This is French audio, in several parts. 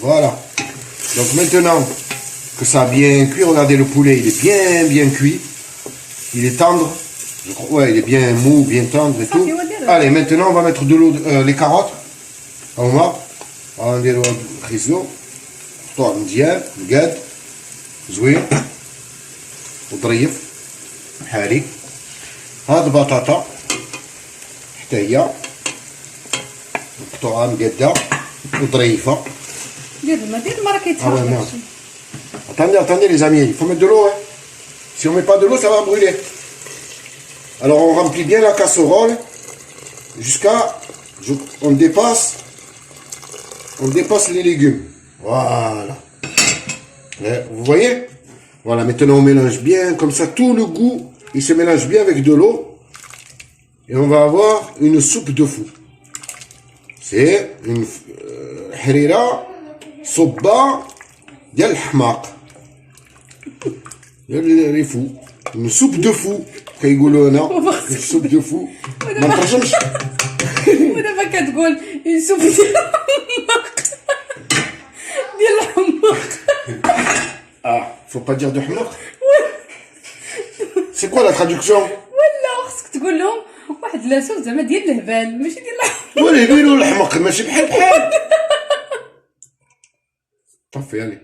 Voilà. Donc maintenant que ça a bien cuit, regardez le poulet, il est bien cuit. Il est tendre. Je crois, ouais, il est bien mou, bien tendre et tout. Allez, maintenant on va mettre de l'eau, les carottes. On va نديرو الخيزو نحطوه مزيان مقاد زوين وظريف بحالي. هاد البطاطا حتى هي نقطعوها مقاده وظريفه. دير ما راه كيتحرك. Attendez les amis, il faut mettre de l'eau. Hein. Si on met pas de l'eau, ça va brûler. Alors on remplit bien la casserole jusqu'à on dépasse les légumes. Voilà. Vous voyez? Voilà, maintenant on mélange bien, comme ça tout le goût, il se mélange bien avec de l'eau. Et on va avoir une soupe de fou. C'est une harira soba ديال الحماق ديال لي فو. Une soupe de fou كيقولوا هنا. Une soupe de fou. ما نترجمش. ودابا كتقول سوب ديال الحماق. Ah, faut pas dire de حماق. C'est quoi la traduction? ولا خصك تقول لهم واحد لاصوص زعما ديال الهبال ماشي ديال الحماق. ولا يديروا الحماق ماشي بحال. Parfait, allez.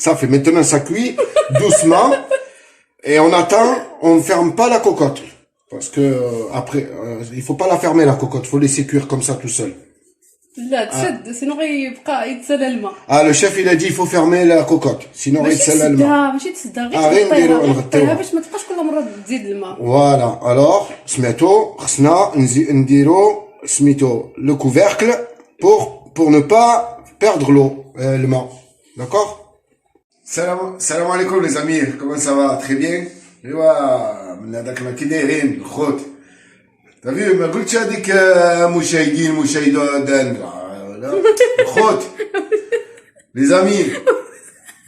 Ça fait maintenant ça cuit doucement et on attend, on ne ferme pas la cocotte parce que après il faut pas la fermer la cocotte, faut laisser cuire comme ça tout seul. لا تشد سينو غيبقى يتسالى الماء. Ah le chef il a dit il faut fermer la cocotte sinon غيتسلى الماء. ماشي تسدها غير تغطيها باش ما تبقاش كل مره تزيد الماء. Voilà, alors سمعتو خصنا نديرو سميتو le couvercle pour ne pas perdre l'eau. Le mât. D'accord? Salam alaikum les amis, comment ça va? Très bien? من هذاك ما كي دايرين الخوت. T'as vu ما قلتش هذيك مشاهدين مشاهدات الخوت. Les amis.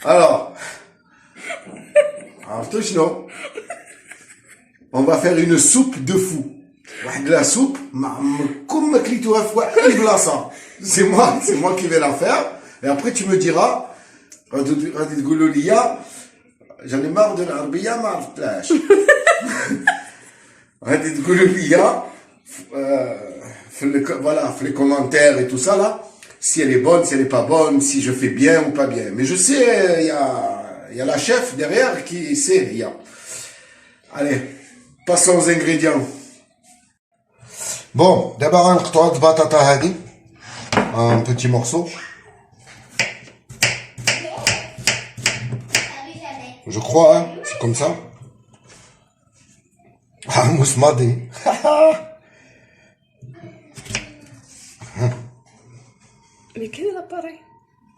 Alors. عرفتوا شنو؟ On va faire une soupe de fou. واحد la soupe ما عمركم ما كليتوها في واحد البلاصة. C'est moi qui vais la faire. Et après, tu me diras, j'en ai marre de l'Arabia, marre-tlash. Voilà, les commentaires et tout ça, là, si elle est bonne, si elle est pas bonne, si je fais bien ou pas bien. Mais je sais, il y a la chef derrière qui sait, Allez, passons aux ingrédients. Bon, d'abord, on va de batata hadi, un petit morceau. Je crois, hein, c'est comme ça. Ah, mousmadi. Mais quel est l'appareil?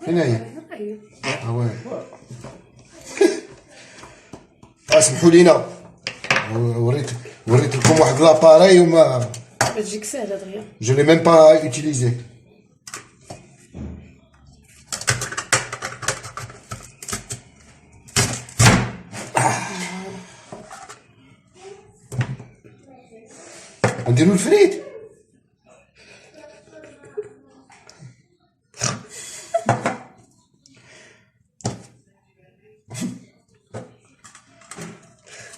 Ah ouais. اسمحوا لينا وريت لكم واحد لاباري وما تجيك سهله دغيا. Je l'ai même pas utilisé. نديرو الفريت.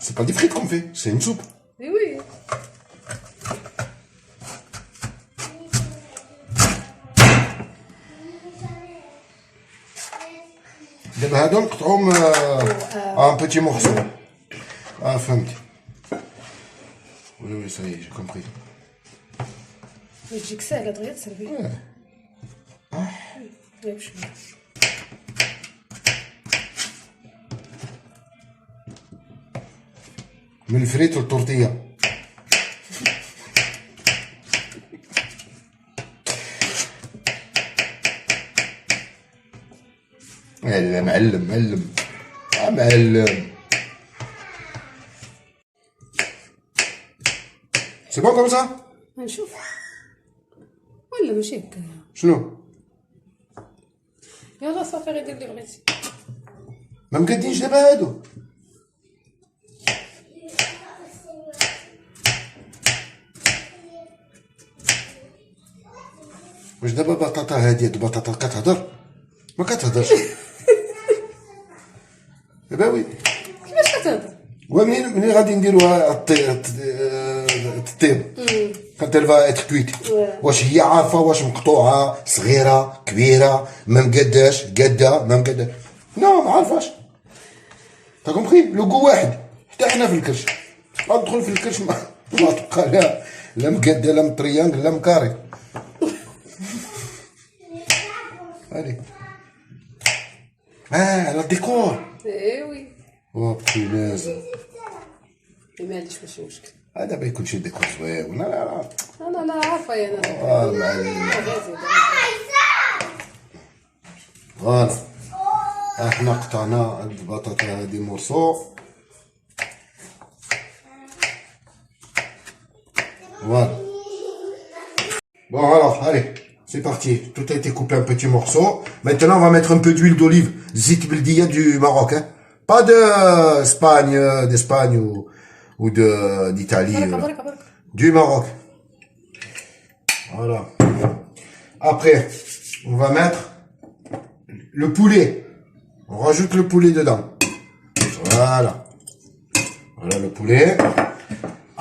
C'est pas des frites qu'on fait, c'est une soupe. Oui, oui. دابا هادو نقطعوهم ان بوتي مورسو. فهمتي. Oui, ça y est, j'ai compris. تجيك سهله دغيا تسربي. ياك شويه. من الفريت والتورتيه. يلا معلم. C'est bon comme ça? نشوف. ولا ماشي هكا. شنو؟ يلا صافي غير دير اللي بغيتي. ما مقادينش دابا هادو. واش دابا بطاطا هادي هاد البطاطا كتهضر؟ ما كتهضرش. با وي. كيفاش كتهضر؟ ومنين غادي نديروها الطيب quand elle va être cuite. واش هي عارفه واش مقطوعه صغيره كبيره ما مقداش قاده ما مقداش. نو ما عارفاش. تا كومبري لو كو واحد حتى حنا في الكرش ندخل في الكرش ما تبقى لا مقاده لا مطريانغل لا مكاري. هادي على الديكور. ايه وي. او بوناز. معليش ماشي مشكل. هذا ما يكونش ديكور زوين. لا لا لا. انا عارفه انا. معلم. فوالا احنا قطعنا البطاطا هذه مورسو. Voilà. Bon alors, allez, c'est parti. Tout a été coupé en petits morceaux. Maintenant, on va mettre un peu d'huile d'olive. Zit beldia du Maroc, hein. Pas d'Espagne ou d'Italie. Du Maroc. Voilà. Après, on va mettre le poulet. On rajoute le poulet dedans. Voilà. Voilà le poulet.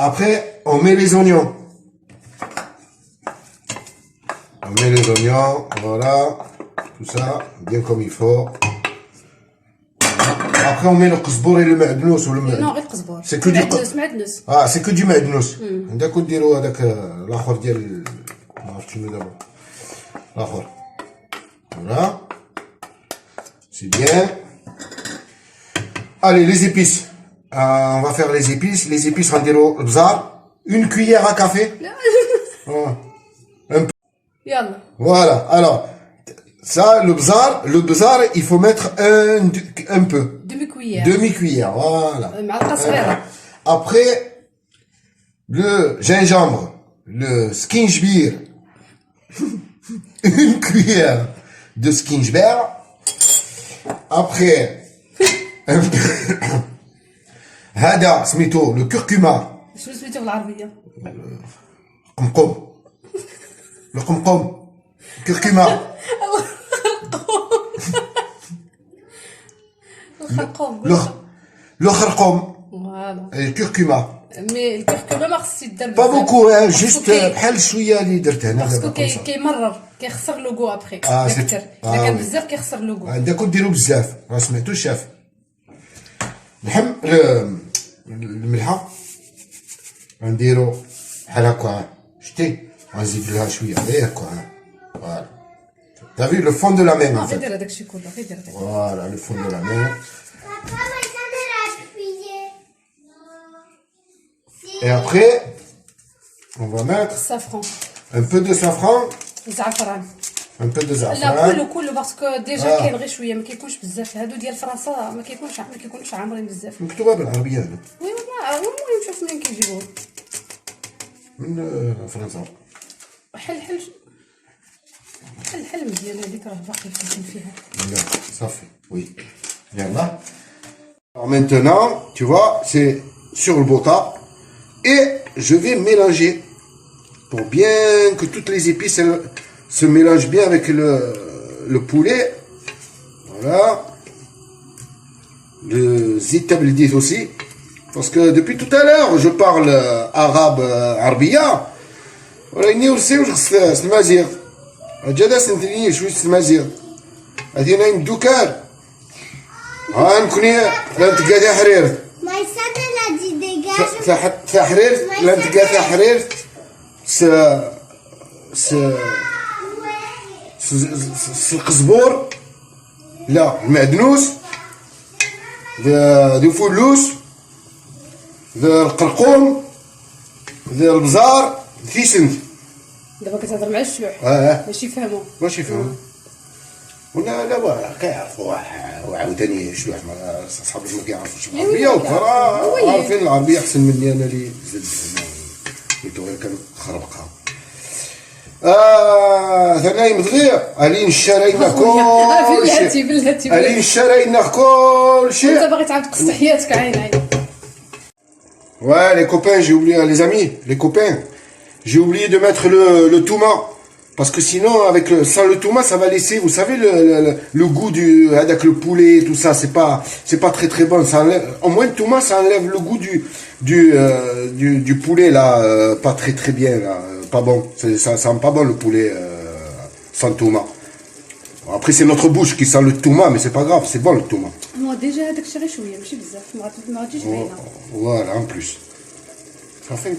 Après, on met les oignons. On met les oignons, voilà. Tout ça, bien comme il faut. Après, on met le qzbour et le معدنوس ou le non غير قزبور. C'est que du معدنوس. Ah, c'est que du معدنوس. عندك نديرو هذاك الاخر ديال ما عرفتش شنو دابا. الاخر. Voilà. C'est bien. Allez, les épices. On va faire les épices. Les épices, on va dire bzar. Une cuillère à café. Voilà. Un peu. يلا. Voilà. Alors, ça, le bzar, il faut mettre un peu. Demi-cuillère. Demi-cuillère, voilà. معلقة صغيرة. Après, le gingembre, le skinjbir. Une cuillère de skinjbir. Après, un peu. هذا سميتو le curcuma. شنو سميتو بالعربية؟ قمقم. القمقم. كركمة. الخرقوم. le خرقوم. فوالا. الكركمة. مي الكركمة ما خصش يدار با بوكو جوست بحال شوية اللي درت هنا باسكو دابا. كيمرر كيخسر لو كو ابخي. سي كتر. إذا كان بزاف كيخسر لو كو. عندك ديرو بزاف راه سمعتو الشاف. لحم الملحة غنديرو بحال هكا شتي غنزيد لها شوية غير هكا. فوالا. T'as vu le fond de la main en fait. غير هذاك الشيء كله غير دير هذاك. Voilà le fond de la main. Et après, on va mettre السافرون. un peu de safran, الزعفران. un peu de لا za'afran. كله باسكو ديجا كاين غير شويه ما كيكونش بزاف. هادو ديال فرنسا ما كيكونش عامرين بزاف. مكتوبة بالعربية هنا وي المهم شوف منين كيجيبوه. من فرنسا. حل مزيان هذيك راه باقي فين فيها. لا صافي oui. Yalla. Alors maintenant, tu vois, c'est sur le bota et je vais mélanger pour bien que toutes les épices elles se mélangent bien avec le poulet. Voilà. Le zita bledit aussi. Parce que depuis tout à l'heure, je parle arabe, arbia. Voilà, il n'y a aussi où je suis mazir. جدا سنتني شويه المزيغ هذه نايم دوكان نكوني لا نتلقى ذا حرير ذا حرير لا نتلقى ذا حرير القزبور لا المعدنوس ذا فلوس ذا القرقوم ذا البزار ثيسنت. دابا كتهضر مع الشيوخ باش يفهموا. واش يفهموا؟ ولا لا كيعرفوا وعاوتاني شلوح صحابي ما كيعرفوش العربيه وكرا عارفين العربيه احسن مني انا اللي زدت ميتو غير كنخربقها. ثاني صغير الين شرينا كلشي بلاتي الين شرينا كلشي. انت باغي تعاود تقص حياتك عين. Ouais les copains, j'ai oublié les amis, les copains. J'ai oublié de mettre le touma Parce que sinon, sans le tomate, ça va laisser, vous savez, le goût avec le poulet, tout ça, c'est pas très très bon. Ça enlève, au moins le tomate, ça enlève le goût du poulet, là, pas très très bien, là, pas bon. Ça sent pas bon le poulet sans tomate. Après, c'est notre bouche qui sent le tomate, mais c'est pas grave, c'est bon le tomate. Moi, déjà, هذاك الشيء غير شويه ماشي بزاف ما غاديش باينه. Voilà, en plus. Ça fait.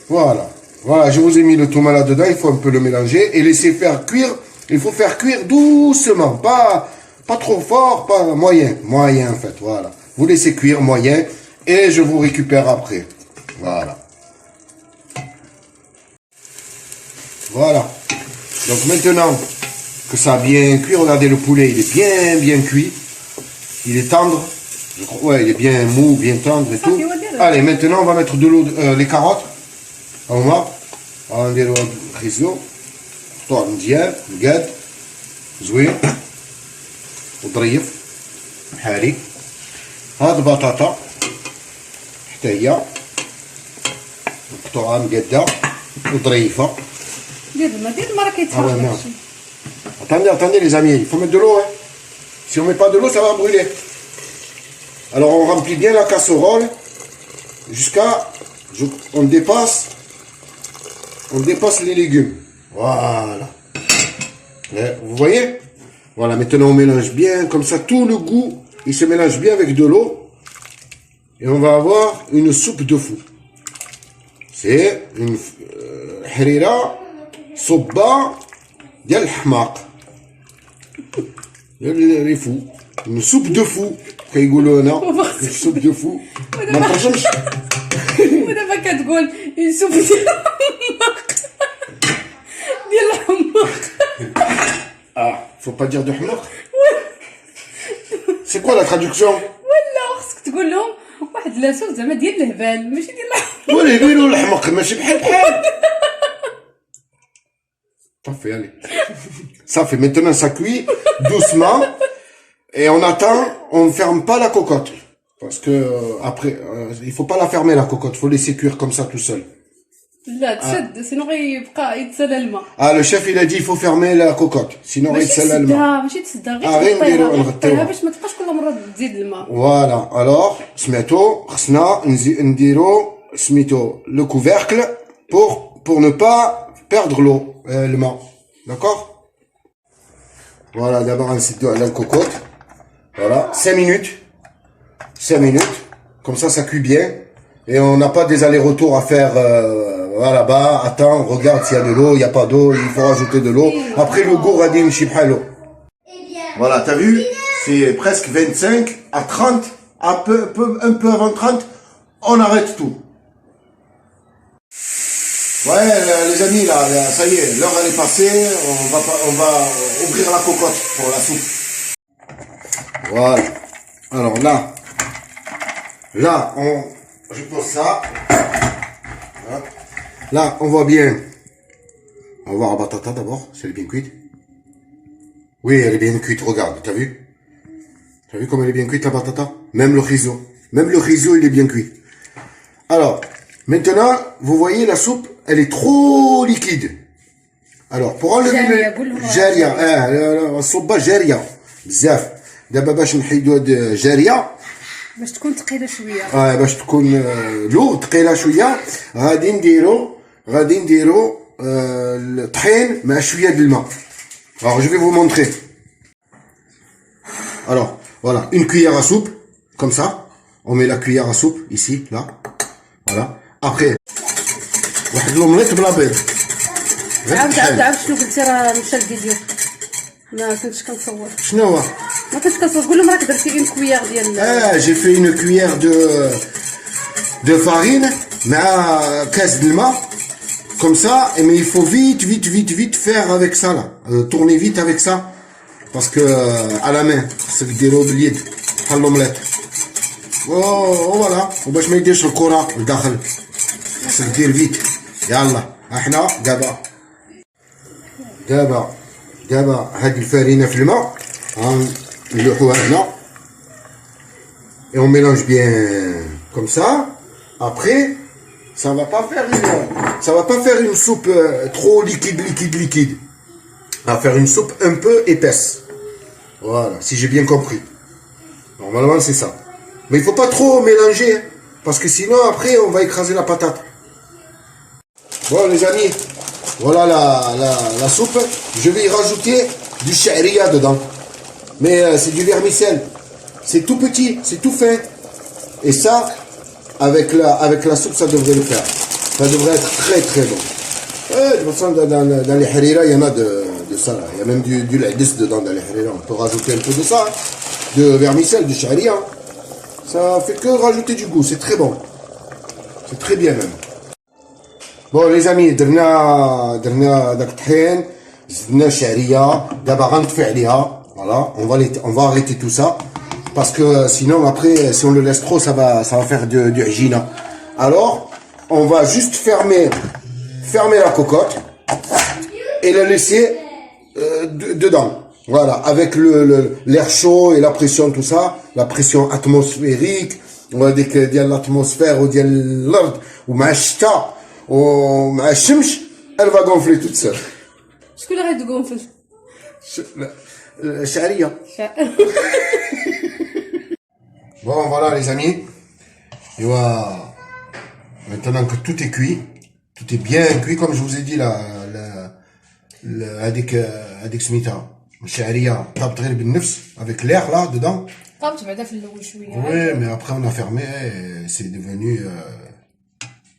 Voilà. Voilà, je vous ai mis le tomate là-dedans, il faut un peu le mélanger et laisser faire cuire. Il faut faire cuire doucement, pas trop fort, pas moyen. Moyen, en fait, voilà. Vous laissez cuire moyen et je vous récupère après. Voilà. Voilà. Donc maintenant que ça a bien cuit, regardez le poulet, il est bien cuit. Il est tendre. Je crois, ouais, il est bien mou, bien tendre et tout. Allez, maintenant on va mettre de l'eau, les carottes. هما غنديرو الخيزو نحطوه مزيان مقاد زوين وظريف حالي. هاد البطاطا حتى هي نقطعوها مقاده وظريفه. دير الماء راه كيتحرك. Attendez les amis, il faut mettre de l'eau. Hein. Si on met pas de l'eau, ça va brûler. Alors on remplit bien la casserole jusqu'à on dépasse les légumes. Voilà. Vous voyez? Voilà, maintenant on mélange bien, comme ça tout le goût, il se mélange bien avec de l'eau. Et on va avoir une soupe de fou. C'est une harira soba dial hmaq. Les fous. Une soupe de fou. Une soupe de fou. ودابا كتقول نسوب ديال الحماق ديال الحماق. Ah, faut pas dire de hmaq. C'est quoi la traduction? ولا خصك تقول لهم واحد لاصوص زعما ديال الهبال ماشي ديال الحماق. ولا يقولوا الحمق ماشي بحال. Parfait, allez. Ça fait maintenant ça cuit doucement et on attend, on ne ferme pas la cocotte. Parce que après, il faut pas la fermer la cocotte, faut laisser cuire comme ça tout seul. لا تشد سينو غيبقى يتسالى الماء. Ah, le chef il a dit il faut fermer la cocotte, sinon il s'élève le mal. ماشي تسدها غير نغطيوها باش ما تبقاش كل مرة تزيد الماء. Voilà, alors سمعتو خصنا نديرو سميتو le couvercle pour ne pas perdre l'eau, le main. D'accord? Voilà, d'abord on s'est donné la cocotte. Voilà, 5 minutes. 5 minutes, comme ça cuit bien et on n'a pas des allers-retours à faire là-bas, attends, regarde s'il y a de l'eau, il n'y a pas d'eau, il faut rajouter de l'eau. Après le goût radim shibhalo. Voilà, t'as vu, c'est presque 25 à 30, un peu avant 30, on arrête tout. Ouais, les amis, là, ça y est, l'heure elle est passée, on va ouvrir la cocotte pour la soupe. Voilà, alors là, je pose ça. Là, on voit bien. On va voir la batata d'abord, si elle est bien cuite. Oui, elle est bien cuite, regarde, t'as vu? T'as vu comme elle est bien cuite la batata? Même le riso. Même le riso, il est bien cuit. Alors, maintenant, vous voyez la soupe, elle est trop liquide. Alors, pour enlever le... Jaria, la soupe jaria. Bzaf. D'abord, باش نحيدو هاد جاريه. باش تكون ثقيله شويه. باش تكون لو ثقيله شويه غادي نديرو الطحين مع شويه د الماء. Alors je vais vous montrer. Alors voilà, une cuillère à soupe comme ça. On met la cuillère à soupe ici, là. Voilà. Après واحد l'omelette بلا بيض. عاود شنو قلتي راه مشى الفيديو. ما كنتش كنصور. شنو هو؟ ما كنتش كنصور قول لهم راك درتي une cuillère ديال. J'ai fait une cuillère de farine مع كاس د الماء. Comme ça, mais il faut vite faire avec ça là. Tourner vite avec ça. Parce que à la main, c'est que des robliers, pas l'omelette. Oh voilà. وباش ما يديرش الكرة لداخل. خصك دير vite. يلا احنا دابا هاد الفرينة في الماء نلوحوها هنا. Et on mélange bien comme ça. Après, ça va pas faire une soupe trop liquide. à faire une soupe un peu épaisse. Voilà, si j'ai bien compris. Normalement, c'est ça. Mais il faut pas trop mélanger, hein, parce que sinon, après, on va écraser la patate. Bon, les amis, voilà la soupe. Je vais y rajouter du sha'riya dedans. Mais c'est du vermicelle. C'est tout petit, c'est tout fin. Et ça, avec la soupe, ça devrait le faire. Ça devrait être très très bon. De toute façon, dans les harira, il y en a de ça. Là. Il y a même du laïdis dedans dans les harira. On peut rajouter un peu de ça, hein, de vermicelle, du sha'riya. Ça fait que rajouter du goût, c'est très bon. C'est très bien même. Bon les amis, درنا داك الطحين, زدنا الشعريه, دابا غنطفي عليها. Voilà, on va arrêter tout ça parce que sinon après si on le laisse trop ça va faire du ajina. Alors, on va juste fermer la cocotte et la laisser dedans. Voilà, avec l'air chaud et la pression, tout ça, la pression atmosphérique, on va dire que l'atmosphère ou l'ordre ou machta ou machimch, elle va gonfler toute seule. شكون اللي غيتقنفل؟ Sharia. Bon, voilà les amis. Et voilà. Maintenant que tout est cuit, tout est bien cuit, comme je vous ai dit là, avec smita. Sharia, avec l'air là dedans. طابت بعدا في الاول شويه. Oui, mais après on a fermé et c'est devenu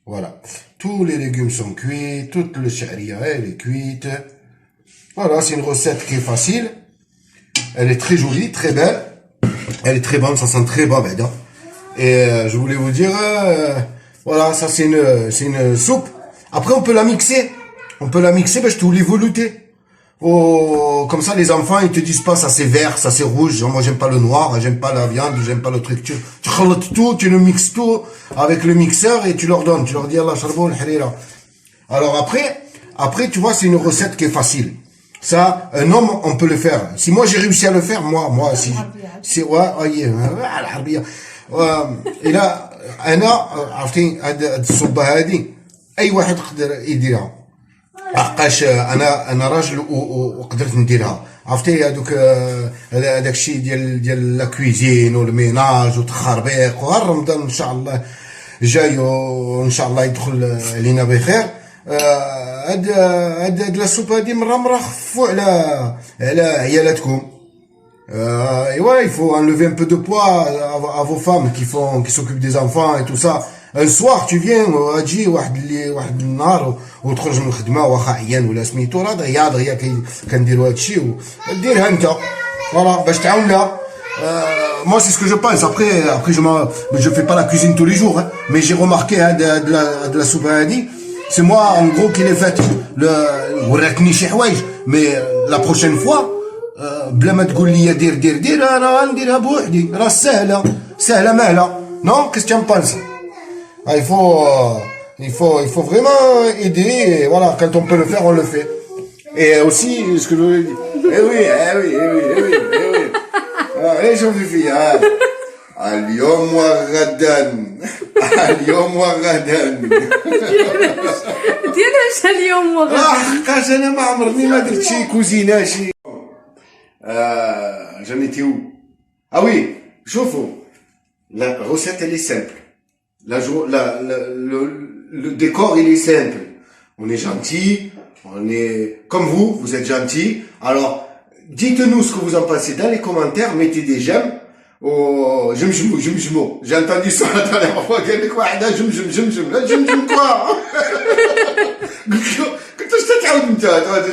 voilà. Tous les légumes sont cuits, toute le sharia elle est cuite. Voilà, c'est une recette qui est facile. Elle est très jolie, très belle. Elle est très bonne, ça sent très bon, Beda. Et je voulais vous dire, voilà, ça c'est une soupe. Après, on peut la mixer. Ben, je te voulais velouter. Oh, comme ça, les enfants, ils te disent pas, ça c'est vert, ça c'est rouge. Moi, j'aime pas le noir, j'aime pas la viande, j'aime pas le truc. Tu khalates tout, tu le mixes tout avec le mixeur et tu leur donnes. Tu leur dis, Allah, charbon, harira. Alors après, tu vois, c'est une recette qui est facile. Ça, un homme, on peut le faire. Si moi j'ai réussi à le faire, moi, si, ouais, العربية. إلا أنا عرفتي هاد الصبة هادي أي واحد يقدر يديرها. لحقاش أنا راجل وقدرت نديرها. عرفتي هذاك الشيء ديال لا كويزين والميناج والتخربيق وها رمضان إن شاء الله جاي وإن شاء الله يدخل علينا بخير. هاد لا سوب هادي مرة خفوا على عيالاتكم. Ouais, il faut enlever un peu de poids à vos femmes qui s'occupent des enfants et tout ça. Un soir, tu viens, تجي واحد النهار وتخرج من الخدمة واخا عيان ولا سميتو راه دغيا كنديروا هادشي وديرها انت. Voilà, باش تعاوننا. Moi, c'est ce que je pense. Après, je fais pas la cuisine tous les jours, hein, mais j'ai remarqué de la soupe hadi. C'est moi, en gros, qui l'ai faite. Mais la prochaine fois, بلا ما تقول لي دير انا غنديرها بوحدي راه سهله مهله. Non, qu'est-ce que tu en penses? Il faut vraiment aider et voilà, quand on peut le faire, on le fait. Et aussi, ce que je voulais dire. Eh oui. ايش في فيها؟ اليوم وغدا ديالها اليوم وغدا. حقاش انا ما عمرني ما درت شي كوزينه شي. J'en étais où? Ah oui, chauffe-eau. La recette, elle est simple. Le décor, il est simple. On est gentil, on est comme vous êtes gentil. Alors, dites-nous ce que vous en pensez dans les commentaires, mettez des j'aime. Oh, j'aime. J'ai entendu ça la dernière fois. J'aime quoi? كنت تعاود انت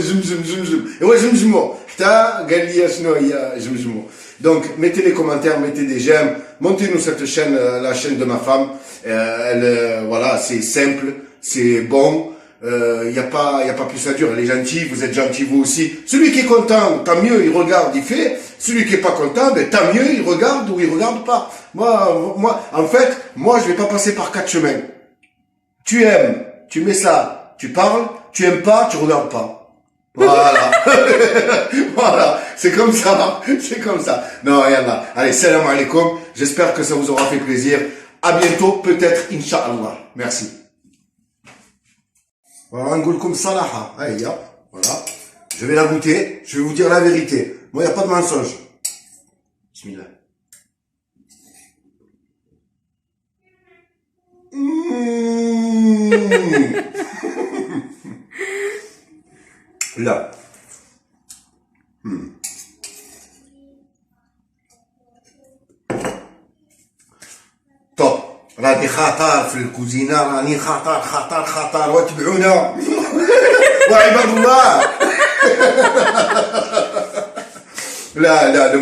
جمجم ايوا جمجمو حتى قال لي شنو هي جمجمو. Donc mettez les commentaires, mettez des j'aime, montez-nous cette chaîne, la chaîne de ma femme. Voilà, c'est simple, c'est bon. Y a pas plus à dire. Elle est gentille, vous êtes gentil vous aussi. Celui qui est content, tant mieux, il regarde, il fait. Celui qui est pas content, ben tant mieux, il regarde ou il regarde pas. Moi, en fait, je vais pas passer par 4 chemins. Tu aimes, tu mets ça, tu parles. Tu aimes pas, tu regardes pas. Voilà. Voilà. C'est comme ça. Non, rien là. Allez, salam alaikum. J'espère que ça vous aura fait plaisir. À bientôt, peut-être, Inch'Allah. Merci. Voilà, نقول لكم الصراحة. Voilà. Je vais la goûter, je vais vous dire la vérité. Moi, il n'y a pas de mensonge. Bismillah. Là. طب راني خطر في الكوزينه راني خطر واتبعونا وعباد الله لا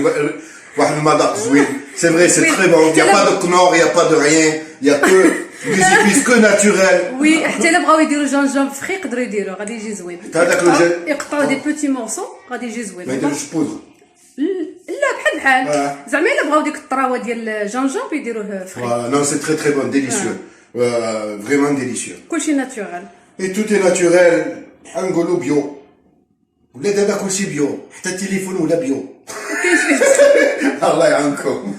واحد المذاق زوين سي فري سي تري بون يا با دو كنور يا با دو ريان يا كو دي زيبيس كو ناتوريل وي حتى الا بغاو يديروا جونجوم فري يقدروا يديروا غادي يجي زوين هذاك يقطعوا دي بوتي مورسو غادي يجي زوين ما يديروش بودر لا بحال زعما الا بغاو ديك الطراوه ديال الجونجوم يديروه فري non c'est très bon délicieux vraiment délicieux كلشي ناتورال et tout est naturel نقولوا بيو ولاد هذا كلشي بيو حتى التليفون ولا بيو الله يعاونكم